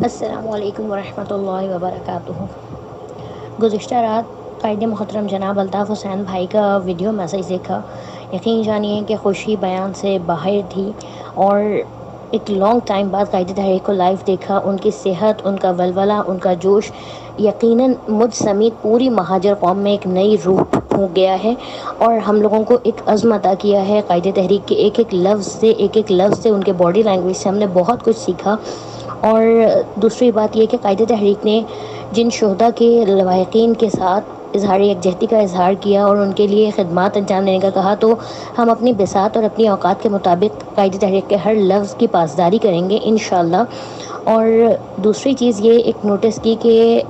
السلام علیکم ورحمۃ اللہ وبرکاتہ۔ گزشتہ رات قائد محترم جناب الطاف حسین بھائی کا ویڈیو میسیج دیکھا۔ یقین جانیے کہ خوشی بیان سے باہر تھی، اور ایک لانگ ٹائم بعد قائد تحریک کو لائیو دیکھا۔ ان کی صحت، ان کا ولولہ، ان کا جوش یقیناً مجھ سمیت پوری مہاجر قوم میں ایک نئی روح پھونک گیا ہے، اور ہم لوگوں کو ایک عزم عطا کیا ہے۔ قائد تحریک کے ایک ایک لفظ سے ان کے باڈی لینگویج سے ہم نے بہت کچھ سیکھا۔ اور دوسری بات یہ کہ قائد تحریک نے جن شہداء کے لواحقین کے ساتھ اظہار یکجہتی کا اظہار کیا اور ان کے لیے خدمات انجام دینے کا کہا، تو ہم اپنی بساط اور اپنی اوقات کے مطابق قائد تحریک کے ہر لفظ کی پاسداری کریں گے انشاءاللہ۔ اور دوسری چیز یہ ایک نوٹس کی کہ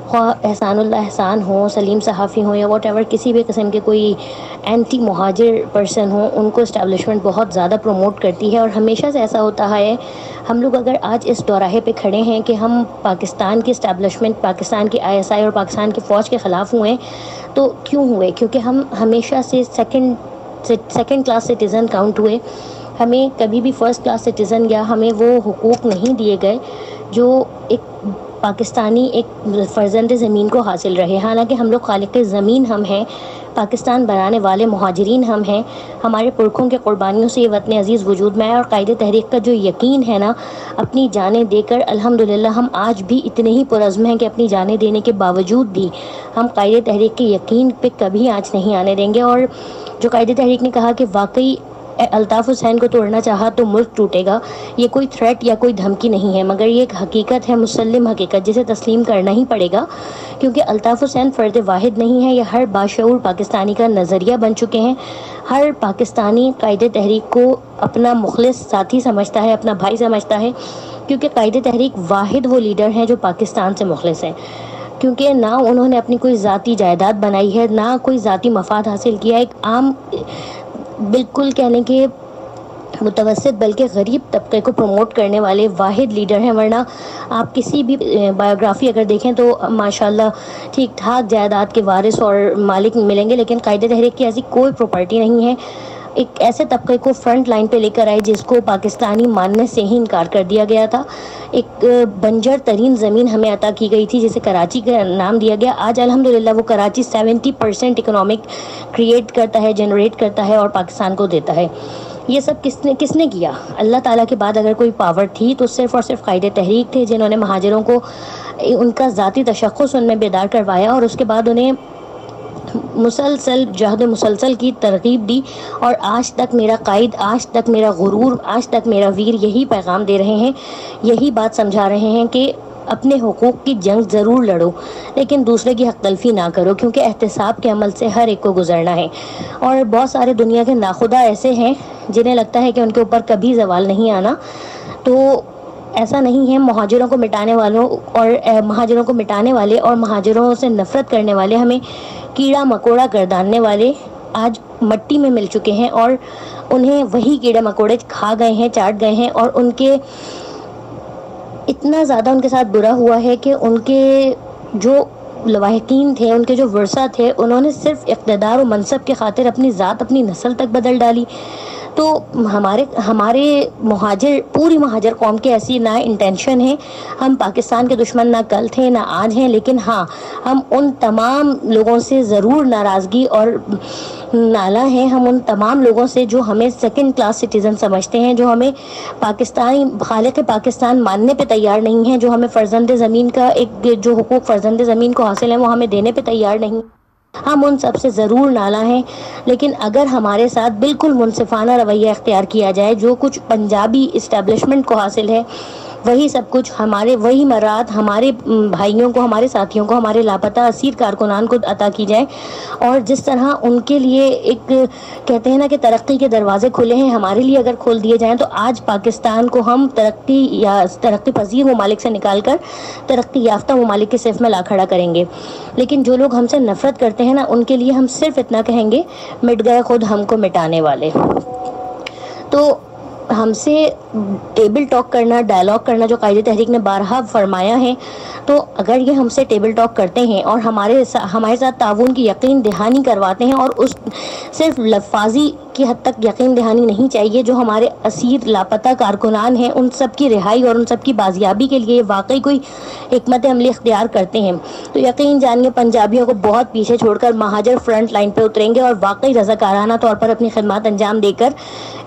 خواہ احسان اللہ احسان ہو، سلیم صحافی ہوں، یا واٹ ایور کسی بھی قسم کے کوئی اینٹی مہاجر پرسن ہوں، ان کو اسٹیبلشمنٹ بہت زیادہ پروموٹ کرتی ہے، اور ہمیشہ سے ایسا ہوتا ہے۔ ہم لوگ اگر آج اس دوراہے پہ کھڑے ہیں کہ ہم پاکستان کی اسٹیبلشمنٹ، پاکستان کی ISI اور پاکستان کی فوج کے خلاف ہوئے، تو کیوں ہوئے؟ کیونکہ ہم ہمیشہ سے سیکنڈ کلاس سٹیزن کاؤنٹ ہوئے۔ ہمیں کبھی بھی فرسٹ کلاس سٹیزن یا ہمیں وہ حقوق نہیں دیے گئے جو ایک پاکستانی ایک فرزند زمین کو حاصل رہے۔ حالانکہ ہم لوگ خالق زمین ہم ہیں، پاکستان بنانے والے مہاجرین ہم ہیں، ہمارے پرکھوں کے قربانیوں سے یہ وطن عزیز وجود میں ہے۔ اور قائد تحریک کا جو یقین ہے نا، اپنی جانیں دے کر الحمدللہ ہم آج بھی اتنے ہی پرعزم ہیں کہ اپنی جانیں دینے کے باوجود بھی ہم قائد تحریک کے یقین پہ کبھی آنچ نہیں آنے دیں گے۔ اور جو قائد تحریک نے کہا کہ واقعی الطاف حسین کو توڑنا چاہا تو ملک ٹوٹے گا، یہ کوئی تھریٹ یا کوئی دھمکی نہیں ہے، مگر یہ ایک حقیقت ہے، مسلم حقیقت، جسے تسلیم کرنا ہی پڑے گا، کیونکہ الطاف حسین فرد واحد نہیں ہے، یہ ہر باشعور پاکستانی کا نظریہ بن چکے ہیں۔ ہر پاکستانی قائد تحریک کو اپنا مخلص ساتھی سمجھتا ہے، اپنا بھائی سمجھتا ہے، کیونکہ قائد تحریک واحد وہ لیڈر ہیں جو پاکستان سے مخلص ہیں، کیونکہ نہ انہوں نے اپنی کوئی ذاتی جائیداد بنائی ہے، نہ کوئی ذاتی مفاد حاصل کیا ہے۔ ایک عام، بالکل کہنے کے متوسط بلکہ غریب طبقے کو پروموٹ کرنے والے واحد لیڈر ہیں، ورنہ آپ کسی بھی بایوگرافی اگر دیکھیں تو ماشاءاللہ ٹھیک ٹھاک جائیداد کے وارث اور مالک ملیں گے، لیکن قائد تحریک کی ایسی کوئی پراپرٹی نہیں ہے۔ ایک ایسے طبقے کو فرنٹ لائن پہ لے کر آئے جس کو پاکستانی ماننے سے ہی انکار کر دیا گیا تھا۔ ایک بنجر ترین زمین ہمیں عطا کی گئی تھی جسے کراچی کا نام دیا گیا۔ آج الحمدللہ وہ کراچی 70% اکنامک کریٹ کرتا ہے، جنریٹ کرتا ہے اور پاکستان کو دیتا ہے۔ یہ سب کس نے کیا؟ اللہ تعالیٰ کے بعد اگر کوئی پاور تھی تو صرف اور صرف قائد تحریک تھے، جنہوں نے مہاجروں کو ان کا ذاتی تشخص ان میں بیدار کروایا، اور اس کے بعد انہیں مسلسل جہد مسلسل کی ترغیب دی، اور آج تک میرا قائد، آج تک میرا غرور، آج تک میرا ویر یہی پیغام دے رہے ہیں، یہی بات سمجھا رہے ہیں کہ اپنے حقوق کی جنگ ضرور لڑو، لیکن دوسرے کی حق تلفی نہ کرو، کیونکہ احتساب کے عمل سے ہر ایک کو گزرنا ہے۔ اور بہت سارے دنیا کے ناخدا ایسے ہیں جنہیں لگتا ہے کہ ان کے اوپر کبھی زوال نہیں آنا، تو ایسا نہیں ہے۔ مہاجروں کو مٹانے والے اور مہاجروں سے نفرت کرنے والے، ہمیں کیڑا مکوڑا گرداننے والے آج مٹی میں مل چکے ہیں، اور انہیں وہی کیڑے مکوڑے کھا گئے ہیں، چاٹ گئے ہیں، اور ان کے اتنا زیادہ ان کے ساتھ برا ہوا ہے کہ ان کے جو لواحقین تھے، ان کے جو ورثہ تھے، انہوں نے صرف اقتدار و منصب کے خاطر اپنی ذات، اپنی نسل تک بدل ڈالی۔ تو ہمارے مہاجر، پوری مہاجر قوم کے ایسی نہ انٹینشن ہے۔ ہم پاکستان کے دشمن نہ کل تھے نہ آج ہیں، لیکن ہاں ہم ان تمام لوگوں سے ضرور ناراضگی اور نالاں ہیں، ہم ان تمام لوگوں سے جو ہمیں سیکنڈ کلاس سٹیزن سمجھتے ہیں، جو ہمیں پاکستانی خالق پاکستان ماننے پہ تیار نہیں ہیں، جو ہمیں فرزند زمین کا ایک جو حقوق فرزند زمین کو حاصل ہیں وہ ہمیں دینے پہ تیار نہیں۔ ہم ان سب سے ضرور نالاں ہیں، لیکن اگر ہمارے ساتھ بالکل منصفانہ رویہ اختیار کیا جائے، جو کچھ پنجابی اسٹیبلشمنٹ کو حاصل ہے وہی سب کچھ ہمارے، وہی مراد ہمارے بھائیوں کو، ہمارے ساتھیوں کو، ہمارے لاپتہ اسیر کارکنان کو عطا کی جائے، اور جس طرح ان کے لیے ایک کہتے ہیں نا کہ ترقی کے دروازے کھلے ہیں، ہمارے لیے اگر کھول دیے جائیں تو آج پاکستان کو ہم ترقی پذیر ممالک سے نکال کر ترقی یافتہ ممالک کے صف میں لا کھڑا کریں گے۔ لیکن جو لوگ ہم سے نفرت کرتے ہیں نا، ان کے لیے ہم صرف اتنا کہیں گے، مٹ گئے خود ہم کو مٹانے والے۔ تو ہم سے ٹیبل ٹاک کرنا، ڈائلاگ کرنا، جو قائد تحریک نے بارہا فرمایا ہے، تو اگر یہ ہم سے ٹیبل ٹاک کرتے ہیں اور ہمارے ساتھ تعاون کی یقین دہانی کرواتے ہیں، اور اس صرف لفاظی کی حد تک یقین دہانی نہیں چاہیے. جو ہمارے اسیر لاپتہ کارکنان ہیں ان سب کی رہائی اور ان سب کی بازیابی کے لیے واقعی کوئی حکمت عملی اختیار کرتے ہیں تو یقین جانیے پنجابیوں کو بہت پیچھے چھوڑ کر مہاجر فرنٹ لائن پہ اتریں گے اور واقعی رضاکارانہ طور پر اپنی خدمات انجام دے کر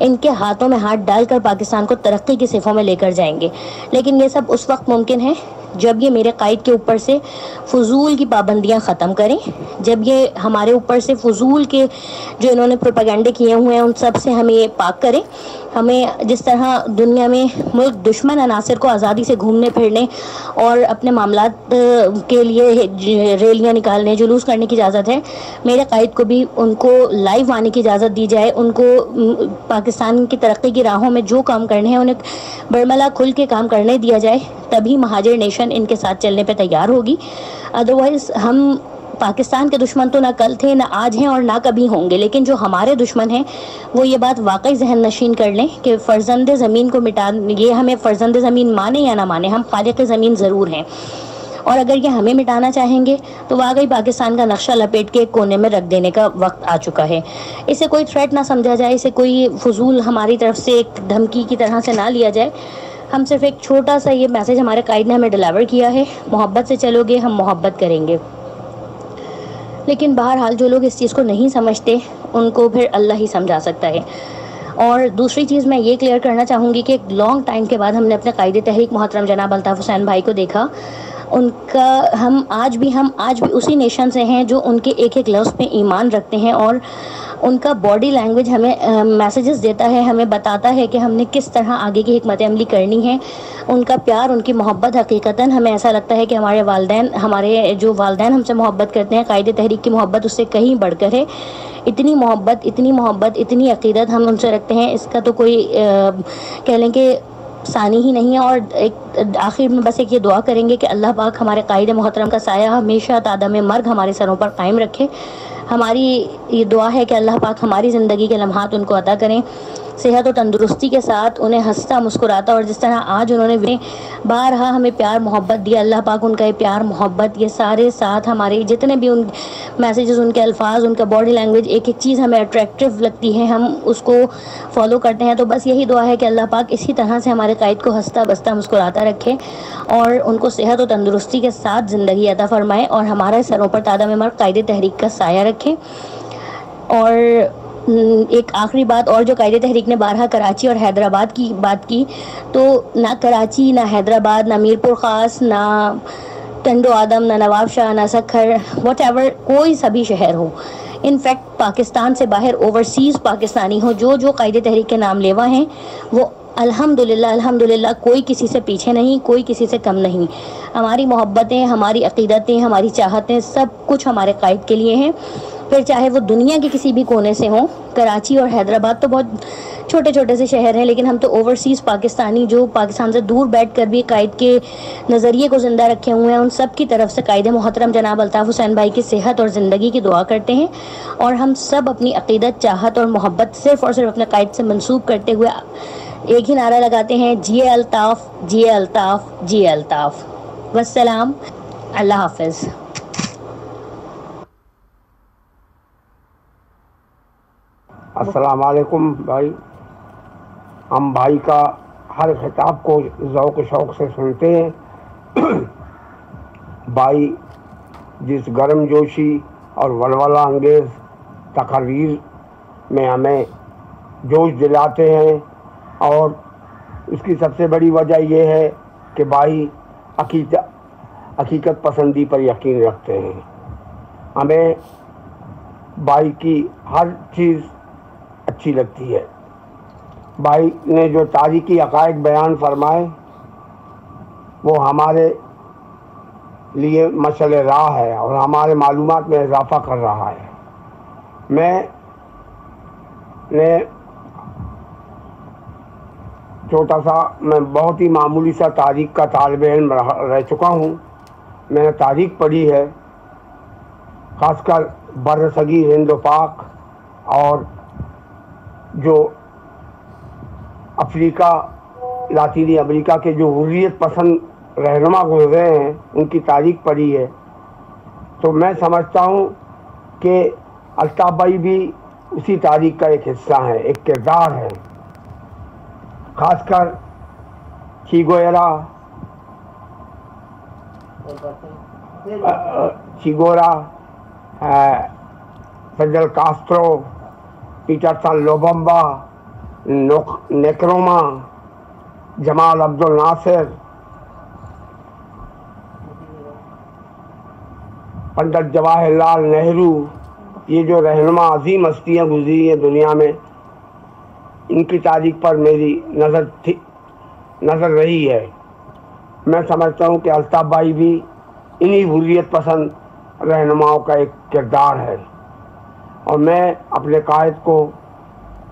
ان کے ہاتھوں میں ہاتھ ڈال کر پاکستان کو ترقی کی صفوں میں لے کر جائیں گے. لیکن یہ سب اس وقت ممکن ہے جب یہ میرے قائد کے اوپر سے فضول کی پابندیاں ختم کریں, جب یہ ہمارے اوپر سے فضول کے جو انہوں نے پروپیگنڈے کیے ہوئے ہیں ان سب سے ہمیں پاک کریں. ہمیں جس طرح دنیا میں ملک دشمن عناصر کو آزادی سے گھومنے پھرنے اور اپنے معاملات کے لیے ریلیاں نکالنے جلوس کرنے کی اجازت ہے, میرے قائد کو بھی ان کو لائیو آنے کی اجازت دی جائے. ان کو پاکستان کی ترقی کی راہوں میں جو کام کرنے ہیں انہیں برملا کھل کے کام کرنے دیا جائے, تبھی مہاجر نیشن ان کے ساتھ چلنے پہ تیار ہوگی. ادروائز ہم پاکستان کے دشمن تو نہ کل تھے نہ آج ہیں اور نہ کبھی ہوں گے, لیکن جو ہمارے دشمن ہیں وہ یہ بات واقعی ذہن نشین کر لیں کہ فرزند زمین کو مٹا, یہ ہمیں فرزند زمین مانے یا نہ مانے ہم خالق زمین ضرور ہیں, اور اگر یہ ہمیں مٹانا چاہیں گے تو واقعی پاکستان کا نقشہ لپیٹ کے ایک کونے میں رکھ دینے کا وقت آ چکا ہے. اسے کوئی تھریٹ نہ سمجھا جائے, اسے کوئی فضول ہماری طرف سے ایک دھمکی کی طرح سے نہ لیا جائے. ہم صرف ایک چھوٹا سا یہ میسج ہمارے قائد نے ہمیں ڈیلیور کیا ہے, محبت سے چلو گے ہم محبت کریں گے. لیکن بہرحال جو لوگ اس چیز کو نہیں سمجھتے ان کو پھر اللہ ہی سمجھا سکتا ہے. اور دوسری چیز میں یہ کلیئر کرنا چاہوں گی کہ ایک لانگ ٹائم کے بعد ہم نے اپنے قائد تحریک محترم جناب الطاف حسین بھائی کو دیکھا. ان کا ہم آج بھی اسی نیشن سے ہیں جو ان کے ایک ایک لفظ پہ ایمان رکھتے ہیں, اور ان کا باڈی لینگویج ہمیں میسیجز دیتا ہے, ہمیں بتاتا ہے کہ ہم نے کس طرح آگے کی حکمت عملی کرنی ہے. ان کا پیار, ان کی محبت حقیقتاً ہمیں ایسا لگتا ہے کہ ہمارے جو والدین ہم سے محبت کرتے ہیں, قائد تحریک کی محبت اس سے کہیں بڑھ کر ہے. اتنی محبت اتنی عقیدت ہم ان سے رکھتے ہیں, اس کا تو کوئی کہہ لیں کہ ثانی ہی نہیں ہے. اور ایک آخر میں بس ایک یہ دعا کریں گے کہ اللہ پاک ہمارے قائد محترم کا سایہ ہمیشہ تادم مرگ ہمارے سروں پر قائم رکھے. ہماری یہ دعا ہے کہ اللہ پاک ہماری زندگی کے لمحات ان کو عطا کریں صحت و تندرستی کے ساتھ, انہیں ہنستا مسکراتا, اور جس طرح آج انہوں نے بارہا ہمیں پیار محبت دیا, اللہ پاک ان کا یہ پیار محبت یہ سارے ساتھ ہمارے جتنے بھی ان میسیجز, ان کے الفاظ, ان کا باڈی لینگویج, ایک ایک چیز ہمیں اٹریکٹیو لگتی ہے, ہم اس کو فالو کرتے ہیں. تو بس یہی دعا ہے کہ اللہ پاک اسی طرح سے ہمارے قائد کو ہنستا بستا مسکراتا رکھے اور ان کو صحت و تندرستی کے ساتھ زندگی عطا فرمائے, اور ہمارے سروں پر تادم مرگ قائد تحریک کا سایہ رکھے. اور ایک آخری بات اور, جو قائد تحریک نے بارہا کراچی اور حیدرآباد کی بات کی, تو نہ کراچی نہ حیدرآباد نہ میر پور خاص نہ ٹنڈو آدم نہ نواب شاہ نہ سکھر واٹ ایور کوئی سبھی شہر ہو, انفیکٹ پاکستان سے باہر اوورسیز پاکستانی ہو, جو قائد تحریک کے نام لیوا ہیں وہ الحمدللہ کوئی کسی سے پیچھے نہیں, کوئی کسی سے کم نہیں. ہماری محبتیں, ہماری عقیدتیں, ہماری چاہتیں سب کچھ ہمارے قائد کے لیے ہیں, پھر چاہے وہ دنیا کے کسی بھی کونے سے ہوں. کراچی اور حیدرآباد تو بہت چھوٹے چھوٹے سے شہر ہیں, لیکن ہم تو اوورسیز پاکستانی جو پاکستان سے دور بیٹھ کر بھی قائد کے نظریے کو زندہ رکھے ہوئے ہیں, ان سب کی طرف سے قائد محترم جناب الطاف حسین بھائی کی صحت اور زندگی کی دعا کرتے ہیں. اور ہم سب اپنی عقیدت, چاہت اور محبت صرف اور صرف اپنے قائد سے منسوب کرتے ہوئے ایک ہی نعرہ لگاتے ہیں, جیے الطاف جیے الطاف جیے الطاف. والسلام, اللہ حافظ. السلام علیکم بھائی. ہم بھائی کا ہر خطاب کو ذوق و شوق سے سنتے ہیں. بھائی جس گرم جوشی اور ولولہ انگیز تقریر میں ہمیں جوش دلاتے ہیں, اور اس کی سب سے بڑی وجہ یہ ہے کہ بھائی حقیقت پسندی پر یقین رکھتے ہیں. ہمیں بھائی کی ہر چیز اچھی لگتی ہے. بھائی نے جو تاریخی حقائق بیان فرمائے وہ ہمارے لیے مشعل راہ ہے اور ہمارے معلومات میں اضافہ کر رہا ہے. میں بہت ہی معمولی سا تاریخ کا طالب علم رہ چکا ہوں. میں نے تاریخ پڑھی ہے, خاص کر برصغیر ہند و پاک اور جو افریقہ لاطینی امریکہ کے جو حریت پسند رہنما گزرے ہیں ان کی تاریخ پڑھی ہے. تو میں سمجھتا ہوں کہ الطاف بھائی بھی اسی تاریخ کا ایک حصہ ہیں، ایک کردار ہے. خاص کر چیگویرا، چیگورا، فیڈل کاسٹرو، پیٹرسن لوبمبا، نیکروما، جمال عبد الناصر، پنڈت جواہر لال نہرو، یہ جو رہنما عظیم ہستیاں گزری ہیں دنیا میں، ان کی تاریخ پر میری نظر رہی ہے. میں سمجھتا ہوں کہ الطاف بھائی بھی انہی حریت پسند رہنماؤں کا ایک کردار ہے، اور میں اپنے قائد کو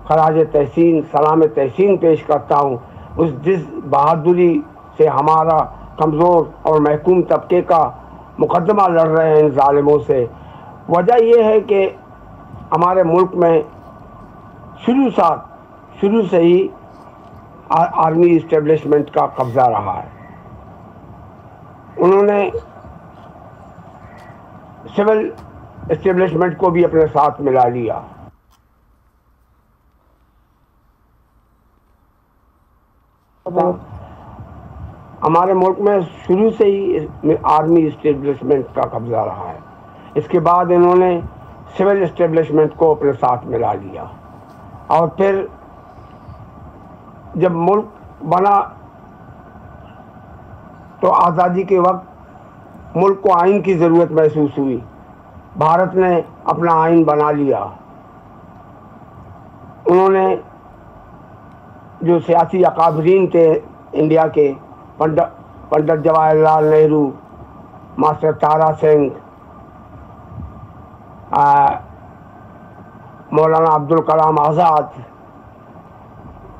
خراج تحسین، سلام تحسین پیش کرتا ہوں. اس جس بہادری سے ہمارا کمزور اور محکوم طبقے کا مقدمہ لڑ رہے ہیں ان ظالموں سے، وجہ یہ ہے کہ ہمارے ملک میں شروع سے ہی آرمی اسٹیبلشمنٹ کا قبضہ رہا ہے. انہوں نے سول اسٹیبلشمنٹ کو بھی اپنے ساتھ ملا لیا. ہمارے ملک میں شروع سے ہی آرمی اسٹیبلشمنٹ کا قبضہ رہا ہے. اس کے بعد انہوں نے سول اسٹیبلشمنٹ کو اپنے ساتھ ملا لیا، اور پھر جب ملک بنا تو آزادی کے وقت ملک کو آئین کی ضرورت محسوس ہوئی. بھارت نے اپنا آئین بنا لیا. انہوں نے جو سیاسی اکابرین تھے انڈیا کے، پنڈت جواہر لال نہرو، ماسٹر تارا سنگھ، مولانا عبد الکلام آزاد،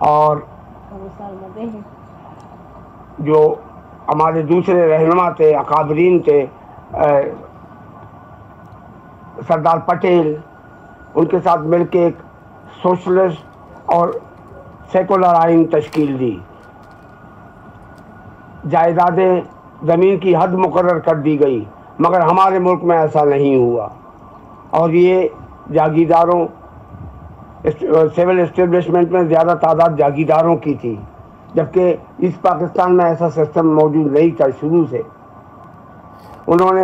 اور جو ہمارے دوسرے رہنما تھے، اکابرین تھے، سردار پٹیل، ان کے ساتھ مل کے ایک سوشلسٹ اور سیکولر آئین تشکیل دی. جائیدادیں، زمین کی حد مقرر کر دی گئی، مگر ہمارے ملک میں ایسا نہیں ہوا. اور یہ جاگیرداروں، سول اسٹیبلشمنٹ میں زیادہ تعداد جاگیرداروں کی تھی، جبکہ اس پاکستان میں ایسا سسٹم موجود نہیں تھا شروع سے. انہوں نے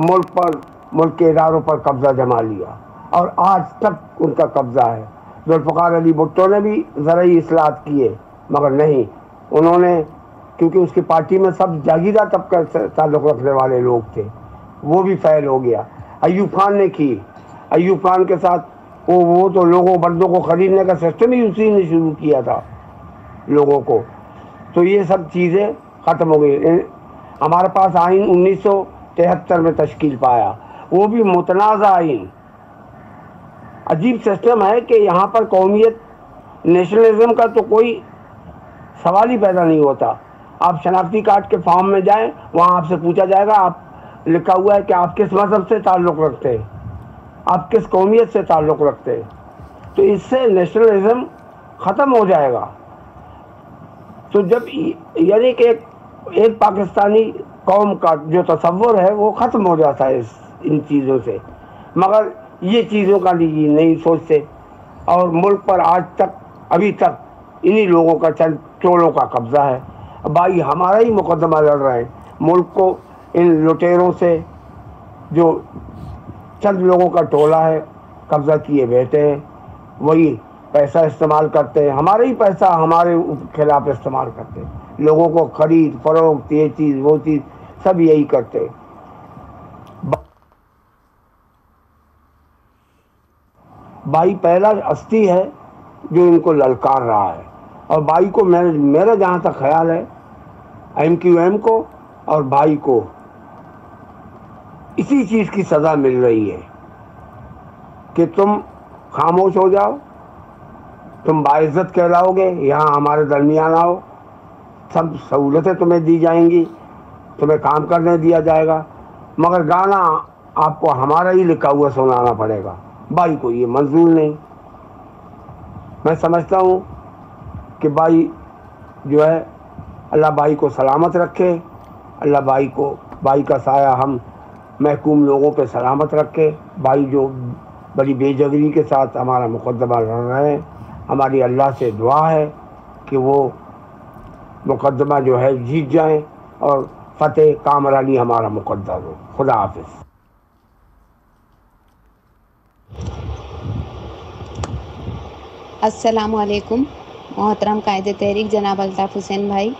ملک کے اداروں پر قبضہ جما لیا، اور آج تک ان کا قبضہ ہے. ذوالفقار علی بھٹو نے بھی زرعی اصلاحات کیے، مگر نہیں، انہوں نے، کیونکہ اس کی پارٹی میں سب جاگیردار طبقہ سے تعلق رکھنے والے لوگ تھے، وہ بھی فیل ہو گیا. ایوب خان نے کی، ایوب خان کے ساتھ وہ تو لوگوں بندوں کو خریدنے کا سسٹم ہی اسی نے شروع کیا تھا لوگوں کو. تو یہ سب چیزیں ختم ہو گئی. ہمارے پاس آئین 1973 میں تشکیل پایا، وہ بھی متنازع آئین. عجیب سسٹم ہے کہ یہاں پر قومیت، نیشنلزم کا تو کوئی سوال ہی پیدا نہیں ہوتا. آپ شناختی کارڈ کے فارم میں جائیں، وہاں آپ سے پوچھا جائے گا، آپ لکھا ہوا ہے کہ آپ کس مذہب سے تعلق رکھتے ہیں، آپ کس قومیت سے تعلق رکھتے ہیں. تو اس سے نیشنلزم ختم ہو جائے گا. تو جب یعنی کہ ایک پاکستانی قوم کا جو تصور ہے وہ ختم ہو جاتا ہے ان چیزوں سے، مگر یہ چیزوں کا نہیں سوچتے. اور ملک پر آج تک، ابھی تک انہی لوگوں کا، چند ٹولوں کا قبضہ ہے. بھائی ہمارا ہی مقدمہ لڑ رہے ہیں. ملک کو ان لٹیروں سے، جو چند لوگوں کا ٹولہ ہے، قبضہ کیے بیٹھے ہیں. وہی پیسہ استعمال کرتے ہیں، ہمارا ہی پیسہ ہمارے خلاف استعمال کرتے ہیں. لوگوں کو خرید فروخت، یہ چیز وہ چیز، سب یہی کرتے ہیں. بھائی پہلا ہستی ہے جو ان کو للکار رہا ہے. اور بھائی کو میرا جہاں تک خیال ہے، ایم کیو ایم کو اور بھائی کو اسی چیز کی سزا مل رہی ہے کہ تم خاموش ہو جاؤ، تم باعزت کہلاؤ گے، یہاں ہمارے درمیان آؤ، سب سہولتیں تمہیں دی جائیں گی، تمہیں کام کرنے دیا جائے گا، مگر گانا آپ کو ہمارا ہی لکھا ہوا سنانا پڑے گا. بھائی کو یہ منظور نہیں. میں سمجھتا ہوں کہ بھائی جو ہے، اللہ بھائی کو سلامت رکھے، اللہ بھائی کا سایہ ہم محکوم لوگوں پہ سلامت رکھے. بھائی جو بڑی بےجگری کے ساتھ ہمارا مقدمہ لڑ رہے ہیں. ہماری اللہ سے دعا ہے کہ وہ مقدمہ جو ہے جیت جائیں اور فتح کامرانی ہمارا مقدر ہو. خدا حافظ. السلام علیکم محترم قائد تحریک جناب الطاف حسین بھائی.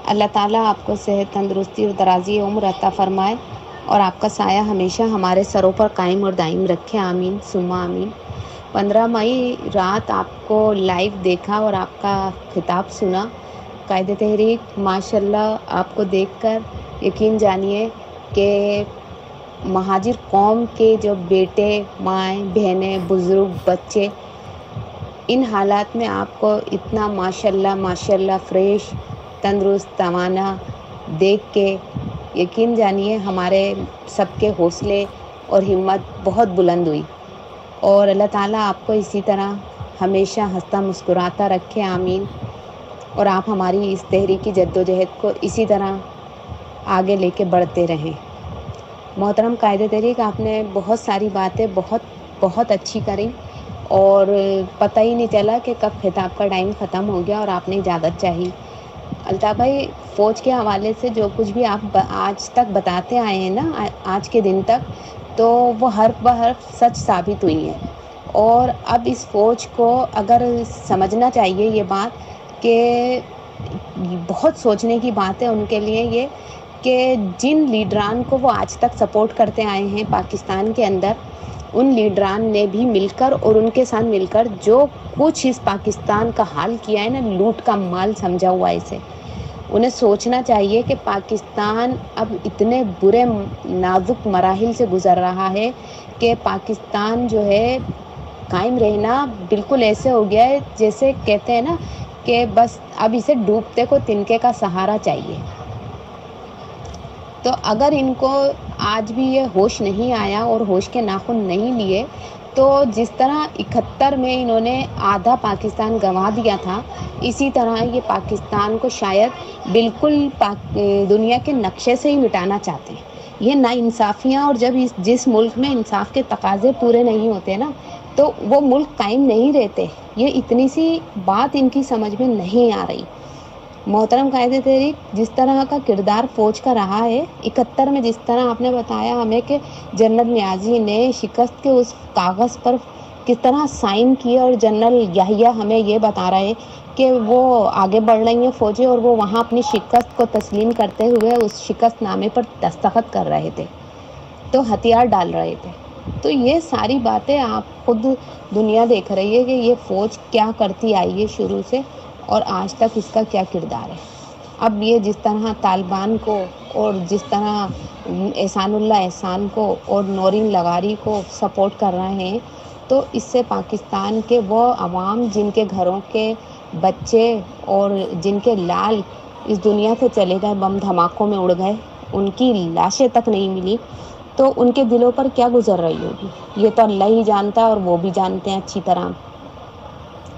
اللہ تعالیٰ آپ کو صحت، تندرستی اور درازی عمر عطا فرمائے اور آپ کا سایہ ہمیشہ ہمارے سروں پر قائم اور دائم رکھے. آمین ثم آمین. 15 مئی رات آپ کو لائیو دیکھا اور آپ کا خطاب سنا. قائد تحریک ماشاءاللہ آپ کو دیکھ کر یقین جانیے کہ مہاجر قوم کے جو بیٹے، مائیں، بہنیں، بزرگ، بچے، ان حالات میں آپ کو اتنا ماشاءاللہ فریش، تندرست، توانا دیکھ کے یقین جانیے ہمارے سب کے حوصلے اور ہمت بہت بلند ہوئی. اور اللہ تعالیٰ آپ کو اسی طرح ہمیشہ ہنستا مسکراتا رکھے. آمین. اور آپ ہماری اس تحریکی جدوجہد کو اسی طرح آگے لے کے بڑھتے رہیں. محترم قائد تحریک، آپ نے بہت ساری باتیں بہت اچھی کریں اور پتہ ہی نہیں چلا کہ کب خطاب کا ٹائم ختم ہو گیا اور آپ نے اجازت چاہی. الطاف بھائی، فوج کے حوالے سے جو کچھ بھی آپ آج تک بتاتے آئے ہیں نا، آج کے دن تک، تو وہ حرف بحرف سچ ثابت ہوئی ہیں. اور اب اس فوج کو اگر سمجھنا چاہیے یہ بات کہ بہت سوچنے کی بات ہے ان کے لیے یہ کہ جن لیڈران کو وہ آج تک سپورٹ کرتے آئے ہیں پاکستان کے اندر، ان لیڈران نے بھی مل کر اور ان کے ساتھ مل کر جو کچھ اس پاکستان کا حال کیا ہے نا، لوٹ کا مال سمجھا ہوا ہے اسے، انہیں سوچنا چاہیے کہ پاکستان اب اتنے برے نازک مراحل سے گزر رہا ہے کہ پاکستان جو ہے قائم رہنا بالکل ایسے ہو گیا ہے جیسے کہتے ہیں نا کہ بس اب اسے ڈوبتے کو تنکے کا سہارا چاہیے. تو اگر ان کو آج بھی یہ ہوش نہیں آیا اور ہوش کے ناخن نہیں لیے تو جس طرح 71 میں انہوں نے آدھا پاکستان گنوا دیا تھا، اسی طرح یہ پاکستان کو شاید بالکل دنیا کے نقشے سے ہی مٹانا چاہتے ہیں. یہ ناانصافیاں، اور جب جس ملک میں انصاف کے تقاضے پورے نہیں ہوتے نا تو وہ ملک قائم نہیں رہتے. یہ اتنی سی بات ان کی سمجھ میں نہیں آ رہی. محترم قائد تحریک، جس طرح کا کردار فوج کا رہا ہے 71 میں، جس طرح آپ نے بتایا ہمیں کہ جنرل نیازی نے شکست کے اس کاغذ پر کس طرح سائن کیے، اور جنرل یحییٰ ہمیں یہ بتا رہے کہ وہ آگے بڑھ رہی ہیں فوجیں اور وہ وہاں اپنی شکست کو تسلیم کرتے ہوئے اس شکست نامے پر دستخط کر رہے تھے، تو ہتھیار ڈال رہے تھے. تو یہ ساری باتیں آپ خود دنیا دیکھ رہی ہے کہ یہ فوج کیا کرتی آئی ہے شروع سے اور آج تک اس کا کیا کردار ہے. اب یہ جس طرح طالبان کو اور جس طرح احسان اللہ احسان کو اور نورین لغاری کو سپورٹ کر رہے ہیں، تو اس سے پاکستان کے وہ عوام جن کے گھروں کے بچے اور جن کے لال اس دنیا سے چلے گئے، بم دھماکوں میں اڑ گئے، ان کی لاشیں تک نہیں ملی، تو ان کے دلوں پر کیا گزر رہی ہوگی یہ تو اللہ ہی جانتا ہے اور وہ بھی جانتے ہیں اچھی طرح.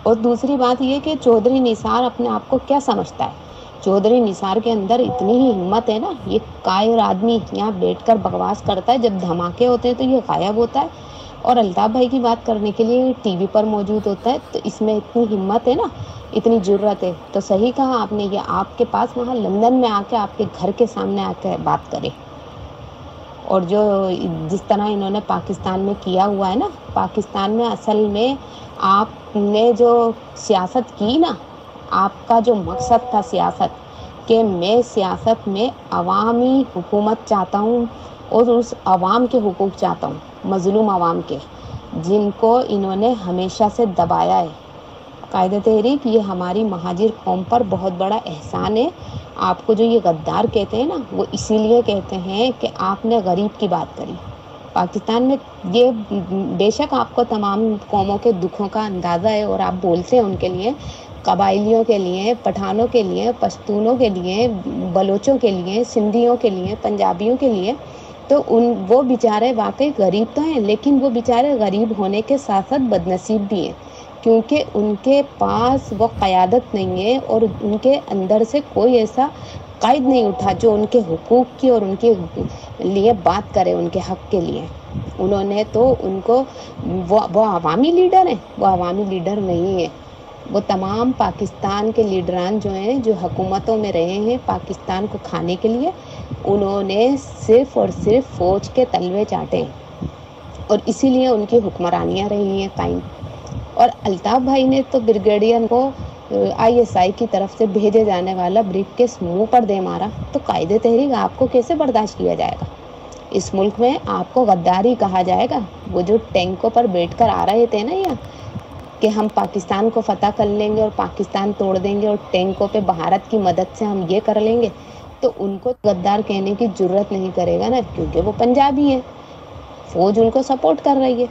اور دوسری بات یہ کہ چودھری نثار اپنے آپ کو کیا سمجھتا ہے؟ چودھری نثار کے اندر اتنی ہی ہمت ہے نا، یہ قائر آدمی یہاں بیٹھ کر بکواس کرتا ہے، جب دھماکے ہوتے ہیں تو یہ غائب ہوتا ہے، اور الطاف بھائی کی بات کرنے کے لیے ٹی وی پر موجود ہوتا ہے. تو اس میں اتنی ہمت ہے نا، اتنی جرأت ہے. تو صحیح کہا آپ نے، یہ آپ کے پاس وہاں لندن میں آ کے آپ کے گھر کے سامنے آ کے بات کرے. اور جو جس طرح انہوں نے پاکستان میں کیا ہوا ہے نا، پاکستان میں اصل میں آپ نے جو سیاست کی نا، آپ کا جو مقصد تھا سیاست کہ میں سیاست میں عوامی حکومت چاہتا ہوں اور اس عوام کے حقوق چاہتا ہوں، مظلوم عوام کے، جن کو انہوں نے ہمیشہ سے دبایا ہے. قائد تحریک، یہ ہماری مہاجر قوم پر بہت بڑا احسان ہے. آپ کو جو یہ غدار کہتے ہیں نا، وہ اسی لیے کہتے ہیں کہ آپ نے غریب کی بات کری. پاکستان میں یہ بے شک آپ کو تمام قوموں کے دکھوں کا اندازہ ہے اور آپ بولتے ہیں ان کے لیے، قبائلیوں کے لیے، پٹھانوں کے لیے، پشتونوں کے لیے، بلوچوں کے لیے، سندھیوں کے لیے، پنجابیوں کے لیے. تو وہ بیچارے واقعی غریب تو ہیں، لیکن وہ بیچارے غریب ہونے کے ساتھ ساتھ بدنصیب بھی ہیں، کیونکہ ان کے پاس وہ قیادت نہیں ہے اور ان کے اندر سے کوئی ایسا قائد نہیں اٹھا جو ان کے حقوق کی اور ان کے لیے بات کرے، ان کے حق کے لیے. انہوں نے تو ان کو وہ عوامی لیڈر ہیں؟ وہ عوامی لیڈر نہیں ہیں. وہ تمام پاکستان کے لیڈران جو ہیں، جو حکومتوں میں رہے ہیں پاکستان کو کھانے کے لیے، انہوں نے صرف اور صرف فوج کے تلوے چاٹے ہیں، اور اسی لیے ان کی حکمرانیاں رہی ہیں قائم. اور الطاف بھائی نے تو بریگیڈیئر کو ISI کی طرف سے بھیجے جانے والا بریف کیس منہ پر دے مارا. تو قائد تحریک آپ کو کیسے برداشت کیا جائے گا؟ اس ملک میں آپ کو غداری کہا جائے گا. وہ جو ٹینکوں پر بیٹھ کر آ رہے تھے نا یہاں کہ ہم پاکستان کو فتح کر لیں گے اور پاکستان توڑ دیں گے اور ٹینکوں پہ بھارت کی مدد سے ہم یہ کر لیں گے، تو ان کو غدار کہنے کی جرت نہیں کرے گا نا، کیونکہ وہ پنجابی ہیں، فوج ان کو سپورٹ کر رہی ہے.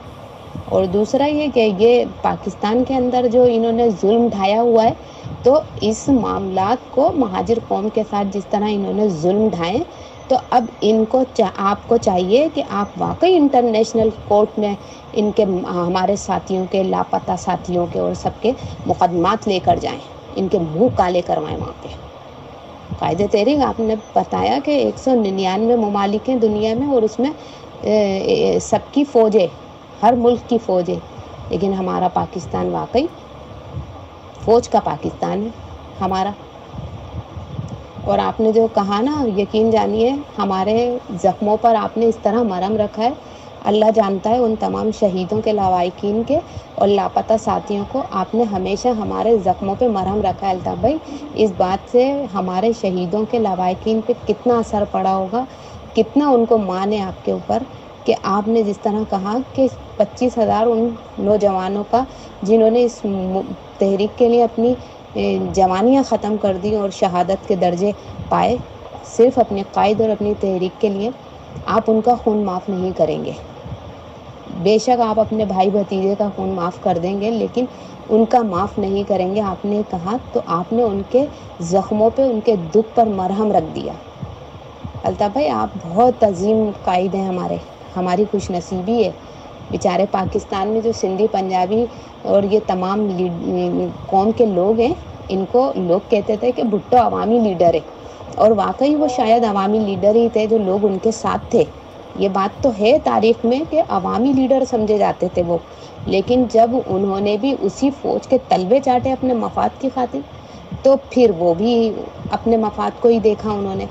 اور دوسرا یہ کہ یہ پاکستان کے اندر جو انہوں نے ظلم ڈھایا ہوا ہے، تو اس معاملات کو مہاجر قوم کے ساتھ جس طرح انہوں نے ظلم ڈھائے، تو اب ان کو آپ کو چاہیے کہ آپ واقعی انٹرنیشنل کورٹ میں ان کے ہمارے ساتھیوں کے، لاپتہ ساتھیوں کے اور سب کے مقدمات لے کر جائیں، ان کے منہ کالے کروائیں وہاں پہ. قائد تحریک آپ نے بتایا کہ 199 ممالک ہیں دنیا میں، اور اس میں سب کی فوجیں، ہر ملک کی فوج ہے، لیکن ہمارا پاکستان واقعی فوج کا پاکستان ہے ہمارا. اور آپ نے جو کہا نا، یقین جانیے ہمارے زخموں پر آپ نے اس طرح مرہم رکھا ہے، اللہ جانتا ہے ان تمام شہیدوں کے لواحقین کے اور لاپتہ ساتھیوں کو آپ نے ہمیشہ ہمارے زخموں پہ مرہم رکھا ہے. الطاف بھائی، اس بات سے ہمارے شہیدوں کے لواحقین پہ کتنا اثر پڑا ہوگا، کتنا ان کو مان ہے آپ کے اوپر، کہ آپ نے جس طرح کہا کہ 25,000 ان نوجوانوں کا جنہوں نے اس تحریک کے لیے اپنی جوانیاں ختم کر دی اور شہادت کے درجے پائے، صرف اپنے قائد اور اپنی تحریک کے لیے، آپ ان کا خون معاف نہیں کریں گے. بے شک آپ اپنے بھائی بھتیجے کا خون معاف کر دیں گے، لیکن ان کا معاف نہیں کریں گے. آپ نے کہا تو آپ نے ان کے زخموں پہ، ان کے دکھ پر مرہم رکھ دیا. الطاف بھائی، آپ بہت عظیم قائد ہیں ہماری خوش نصیبی ہے. بیچارے پاکستان میں جو سندھی، پنجابی اور یہ تمام قوم کے لوگ ہیں، ان کو لوگ کہتے تھے کہ بھٹو عوامی لیڈر ہے، اور واقعی وہ شاید عوامی لیڈر ہی تھے جو لوگ ان کے ساتھ تھے. یہ بات تو ہے تاریخ میں کہ عوامی لیڈر سمجھے جاتے تھے وہ، لیکن جب انہوں نے بھی اسی فوج کے تلوے چاٹے اپنے مفاد کی خاطر، تو پھر وہ بھی اپنے مفاد کو ہی دیکھا انہوں نے.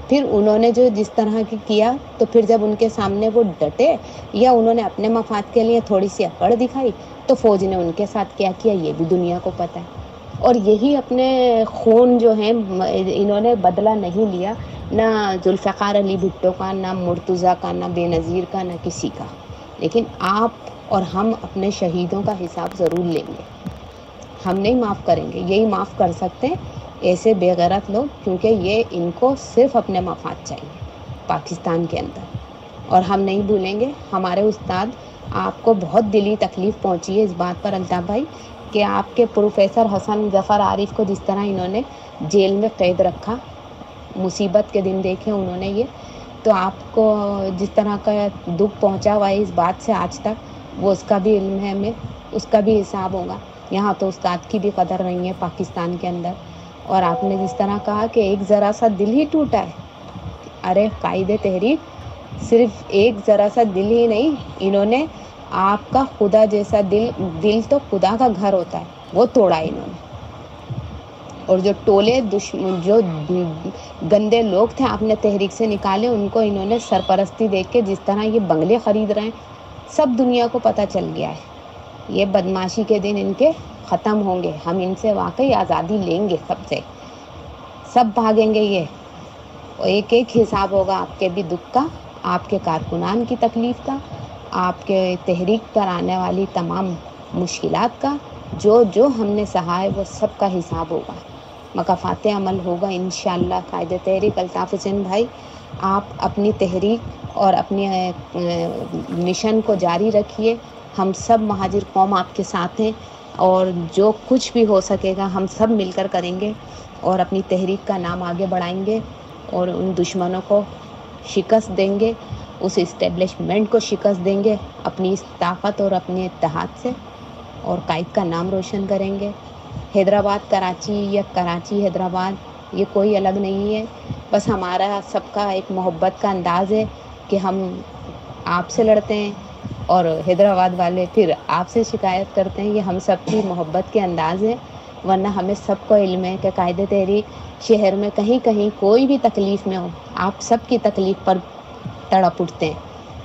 پھر انہوں نے جو جس طرح کی کیا، تو پھر جب ان کے سامنے وہ ڈٹے یا انہوں نے اپنے مفاد کے لیے تھوڑی سی اکڑ دکھائی، تو فوج نے ان کے ساتھ کیا کیا یہ بھی دنیا کو پتہ ہے. اور یہی اپنے خون جو ہیں انہوں نے بدلہ نہیں لیا، نہ ذوالفقار علی بھٹو کا، نہ مرتضیٰ کا، نہ بے نظیر کا، نہ کسی کا. لیکن آپ اور ہم اپنے شہیدوں کا حساب ضرور لیں گے. ہم نہیں معاف کریں گے. یہی معاف کر سکتے ہیں ایسے بے غیرت لوگ، کیونکہ یہ ان کو صرف اپنے مفاد چاہیے پاکستان کے اندر. اور ہم نہیں بھولیں گے. ہمارے استاد، آپ کو بہت دلی تکلیف پہنچی ہے اس بات پر الطاف بھائی، کہ آپ کے پروفیسر حسن ظفر عارف کو جس طرح انہوں نے جیل میں قید رکھا، مصیبت کے دن دیکھے انہوں نے یہ، تو آپ کو جس طرح کا دکھ پہنچا ہوا ہے اس بات سے آج تک، وہ اس کا بھی علم ہے ہمیں، اس کا بھی حساب ہوگا. یہاں تو استاد کی بھی قدر نہیں ہے پاکستان کے اندر. اور آپ نے جس طرح کہا کہ ایک ذرا سا دل ہی ٹوٹا ہے، ارے قائد تحریک، صرف ایک ذرا سا دل ہی نہیں، انہوں نے آپ کا خدا جیسا دل تو خدا کا گھر ہوتا ہے، وہ توڑا انہوں نے. اور جو ٹولے جو گندے لوگ تھے آپ نے تحریک سے نکالے، ان کو انہوں نے سرپرستی دے کے جس طرح یہ بنگلے خرید رہے ہیں، سب دنیا کو پتہ چل گیا ہے. یہ بدمعاشی کے دن ان کے ختم ہوں گے. ہم ان سے واقعی آزادی لیں گے، سب بھاگیں گے. یہ ایک ایک حساب ہوگا آپ کے بھی دکھ کا، آپ کے کارکنان کی تکلیف کا، آپ کے تحریک پر آنے والی تمام مشکلات کا. جو ہم نے سہا ہے وہ سب کا حساب ہوگا، مکافات عمل ہوگا انشاءاللہ. قائد تحریک الطاف حسین بھائی، آپ اپنی تحریک اور اپنی مشن کو جاری رکھیے. ہم سب مہاجر قوم آپ کے ساتھ ہیں، اور جو کچھ بھی ہو سکے گا ہم سب مل کر کریں گے، اور اپنی تحریک کا نام آگے بڑھائیں گے، اور ان دشمنوں کو شکست دیں گے، اس اسٹیبلشمنٹ کو شکست دیں گے اپنی اس طاقت اور اپنے اتحاد سے، اور قائد کا نام روشن کریں گے. حیدرآباد کراچی یا کراچی حیدرآباد یہ کوئی الگ نہیں ہے، بس ہمارا سب کا ایک محبت کا انداز ہے کہ ہم آپ سے لڑتے ہیں اور حیدرآباد والے پھر آپ سے شکایت کرتے ہیں. یہ ہم سب کی محبت کے انداز ہیں، ورنہ ہمیں سب کو علم ہے کہ قائد تحریک شہر میں کہیں کہیں کوئی بھی تکلیف میں ہو، آپ سب کی تکلیف پر تڑپ اٹھتے ہیں.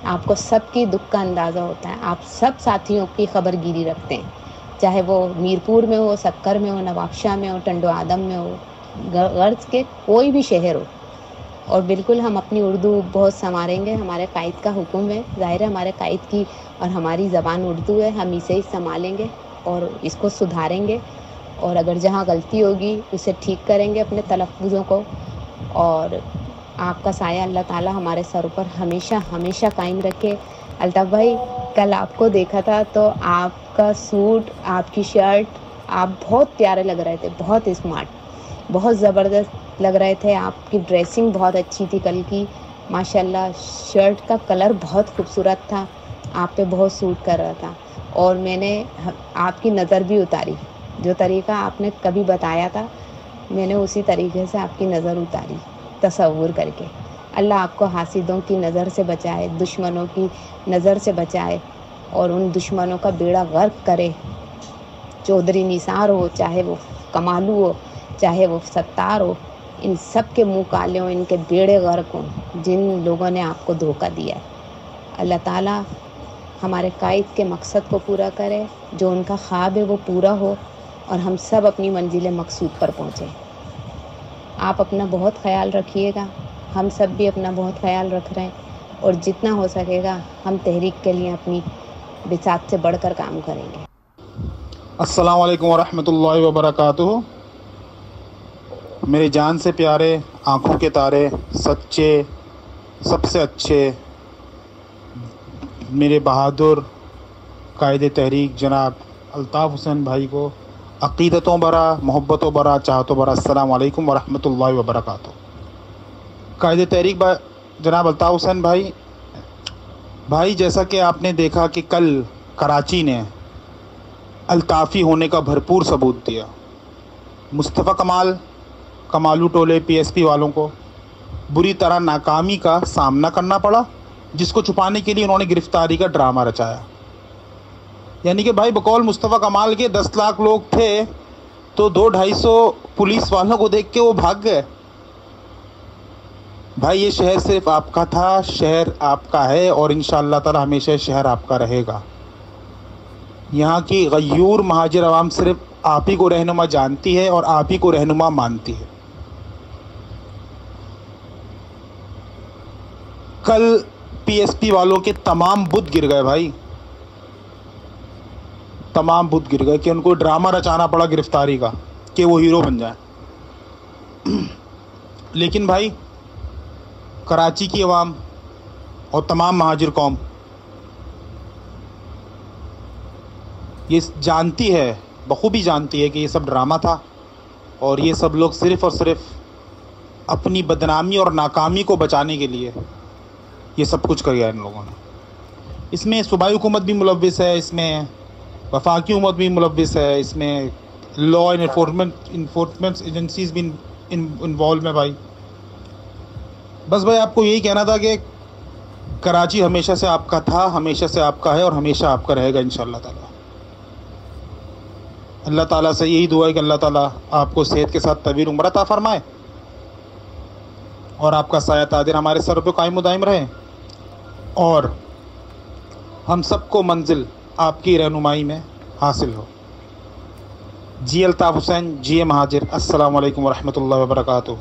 آپ کو سب کی دکھ کا اندازہ ہوتا ہے. آپ سب ساتھیوں کی خبر گیری رکھتے ہیں، چاہے وہ میرپور میں ہو، سکر میں ہو، نوابشاہ میں ہو، ٹنڈو آدم میں ہو، غرض کے کوئی بھی شہر ہو. اور بالکل ہم اپنی اردو بہت سنواریں گے. ہمارے قائد کا حکم ہے، ظاہر ہے ہمارے قائد کی اور ہماری زبان اردو ہے، ہم اسے ہی سنبھالیں گے اور اس کو سدھاریں گے. اور اگر جہاں غلطی ہوگی اسے ٹھیک کریں گے اپنے تلفظوں کو. اور آپ کا سایہ اللہ تعالیٰ ہمارے سر پر ہمیشہ ہمیشہ قائم رکھے. الطاف بھائی، کل آپ کو دیکھا تھا تو آپ کا سوٹ، آپ کی شرٹ، آپ بہت پیارے لگ رہے تھے، بہت اسمارٹ، بہت زبردست لگ رہے تھے. آپ کی ڈریسنگ بہت اچھی تھی کل کی، ماشاءاللہ. شرٹ کا کلر بہت خوبصورت تھا، آپ پہ بہت سوٹ کر رہا تھا. اور میں نے آپ کی نظر بھی اتاری، جو طریقہ آپ نے کبھی بتایا تھا میں نے اسی طریقے سے آپ کی نظر اتاری تصور کر کے. اللہ آپ کو حاسدوں کی نظر سے بچائے، دشمنوں کی نظر سے بچائے اور ان دشمنوں کا بیڑا غرق کرے. چودھری نثار ہو، چاہے وہ کمالو ہو، چاہے وہ ستار ہو، ان سب کے منہ کالے ہوں، ان کے بیڑے غرق ہوں جن لوگوں نے آپ کو دھوکہ دیا ہے. اللہ تعالیٰ ہمارے قائد کے مقصد کو پورا کرے، جو ان کا خواب ہے وہ پورا ہو اور ہم سب اپنی منزل مقصود پر پہنچیں. آپ اپنا بہت خیال رکھیے گا، ہم سب بھی اپنا بہت خیال رکھ رہے ہیں اور جتنا ہو سکے گا ہم تحریک کے لیے اپنی بساط سے بڑھ کر کام کریں گے. السلام علیکم ورحمۃ اللہ وبرکاتہ. میری جان سے پیارے، آنکھوں کے تارے، سچے، سب سے اچھے میرے بہادر قائد تحریک جناب الطاف حسین بھائی کو عقیدتوں برا، محبتوں برا، چاہتوں برا السلام علیکم ورحمۃ اللہ وبرکاتہ. قائد تحریک جناب الطاف حسین بھائی، جیسا کہ آپ نے دیکھا کہ کل کراچی نے الطافی ہونے کا بھرپور ثبوت دیا. مصطفیٰ کمالو ٹولے پی ایس پی والوں کو بری طرح ناکامی کا سامنا کرنا پڑا، جس کو چھپانے کے لیے انہوں نے گرفتاری کا ڈرامہ رچایا. یعنی کہ بھائی بقول مصطفیٰ کمال کے 10 لاکھ لوگ تھے تو 200-250 پولیس والوں کو دیکھ کے وہ بھاگ گئے. بھائی یہ شہر صرف آپ کا تھا، شہر آپ کا ہے اور انشاءاللہ تعالی ہمیشہ شہر آپ کا رہے گا. یہاں کی غیور مہاجر عوام صرف آپ ہی کو رہنما جانتی ہے اور آپ ہی کو رہنما مانتی ہے. کل پی ایس پی والوں کے تمام بت گر گئے بھائی، تمام بت گر گئے کہ ان کو ڈرامہ رچانا پڑا گرفتاری کا کہ وہ ہیرو بن جائیں. لیکن بھائی کراچی کی عوام اور تمام مہاجر قوم یہ جانتی ہے، بخوبی جانتی ہے کہ یہ سب ڈرامہ تھا اور یہ سب لوگ صرف اور صرف اپنی بدنامی اور ناکامی کو بچانے کے لیے یہ سب کچھ کر گیا ان لوگوں نے. اس میں صوبائی حکومت بھی ملوث ہے، اس میں وفاقی حکومت بھی ملوث ہے، اس میں لا اینڈ انفورسمنٹ ایجنسیز بھی انوالو ہیں بھائی. بس بھائی آپ کو یہی کہنا تھا کہ کراچی ہمیشہ سے آپ کا تھا، ہمیشہ سے آپ کا ہے اور ہمیشہ آپ کا رہے گا انشاءاللہ تعالی. اللہ تعالیٰ سے یہی دعا ہے کہ اللہ تعالیٰ آپ کو صحت کے ساتھ طویل عمر عطا فرمائے اور آپ کا سایہ تادر ہمارے سر پہ قائم و دائم رہے اور ہم سب کو منزل آپ کی رہنمائی میں حاصل ہو. جی الطاف حسین، جی مہاجر، السلام علیکم ورحمۃ اللہ وبرکاتہ.